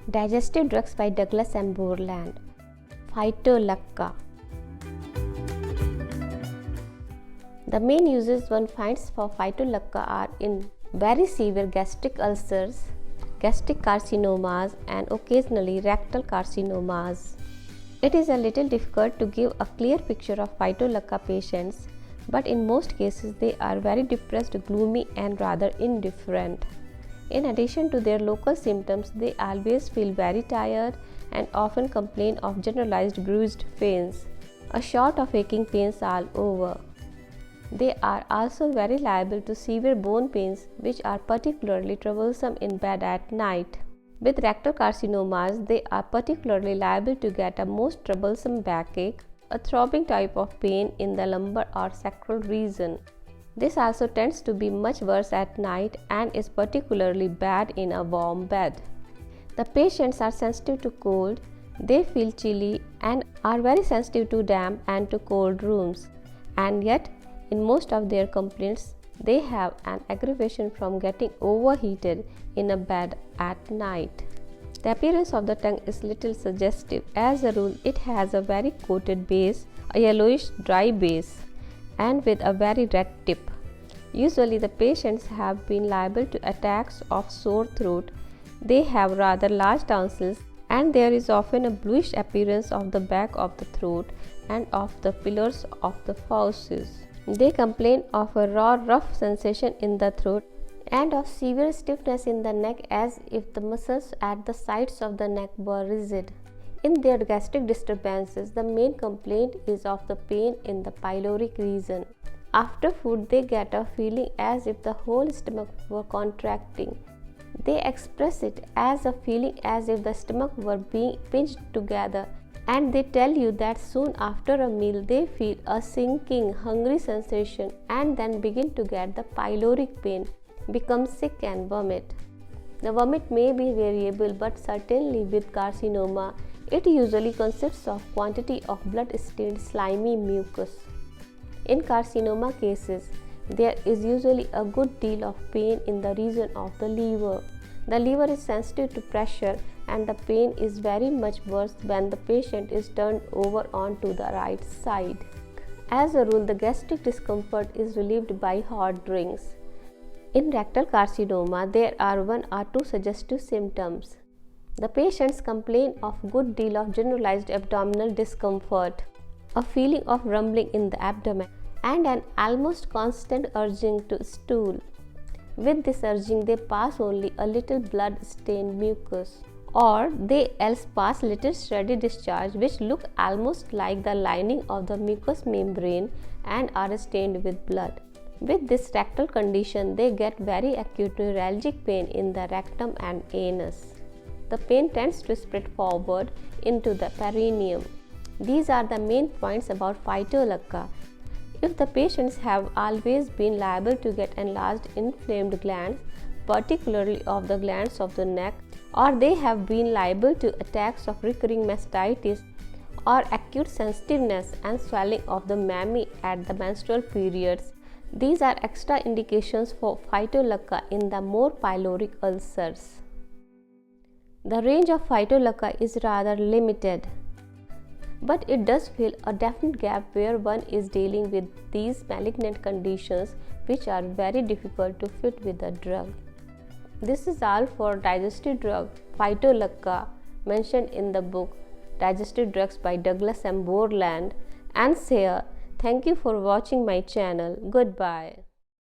Digestive drugs by Douglas and Borland. Phytolacca. The main uses one finds for Phytolacca are in very severe gastric ulcers, gastric carcinomas, and occasionally rectal carcinomas. It is a little difficult to give a clear picture of Phytolacca patients, but in most cases they are very depressed, gloomy, and rather indifferent. In addition to their local symptoms, they always feel very tired and often complain of generalized bruised pains, a sort of aching pains all over. They are also very liable to severe bone pains, which are particularly troublesome in bed at night. With rectal carcinomas, they are particularly liable to get a most troublesome backache, a throbbing type of pain in the lumbar or sacral region. This also tends to be much worse at night and is particularly bad in a warm bed. The patients are sensitive to cold, they feel chilly and are very sensitive to damp and to cold rooms, and yet in most of their complaints they have an aggravation from getting overheated in a bed at night. The appearance of the tongue is little suggestive. As a rule, it has a very coated base, a yellowish dry base, and with a very red tip. Usually the patients have been liable to attacks of sore throat. They have rather large tonsils and there is often a bluish appearance of the back of the throat and of the pillars of the fauces. They complain of a raw, rough sensation in the throat and of severe stiffness in the neck as if the muscles at the sides of the neck were rigid. In their gastric disturbances, the main complaint is of the pain in the pyloric region. After food, they get a feeling as if the whole stomach were contracting. They express it as a feeling as if the stomach were being pinched together, and they tell you that soon after a meal they feel a sinking, hungry sensation and then begin to get the pyloric pain, become sick and vomit. The vomit may be variable, but certainly with carcinoma, it usually consists of quantity of blood-stained slimy mucus. In carcinoma cases, there is usually a good deal of pain in the region of the liver. The liver is sensitive to pressure and the pain is very much worse when the patient is turned over onto the right side. As a rule, the gastric discomfort is relieved by hot drinks. In rectal carcinoma, there are one or two suggestive symptoms. The patients complain of a good deal of generalized abdominal discomfort, a feeling of rumbling in the abdomen, and an almost constant urging to stool. With this urging, they pass only a little blood-stained mucus, or they else pass little shreddy discharge which look almost like the lining of the mucous membrane and are stained with blood. With this rectal condition, they get very acute neuralgic pain in the rectum and anus. The pain tends to spread forward into the perineum. These are the main points about Phytolacca. If the patients have always been liable to get enlarged inflamed glands, particularly of the glands of the neck, or they have been liable to attacks of recurring mastitis or acute sensitiveness and swelling of the mammae at the menstrual periods, these are extra indications for Phytolacca in the more pyloric ulcers. The range of Phytolacca is rather limited, but it does fill a definite gap where one is dealing with these malignant conditions which are very difficult to fit with a drug. This is all for digestive drug Phytolacca mentioned in the book Digestive Drugs by Douglas and Borland. And here, thank you for watching my channel. Goodbye.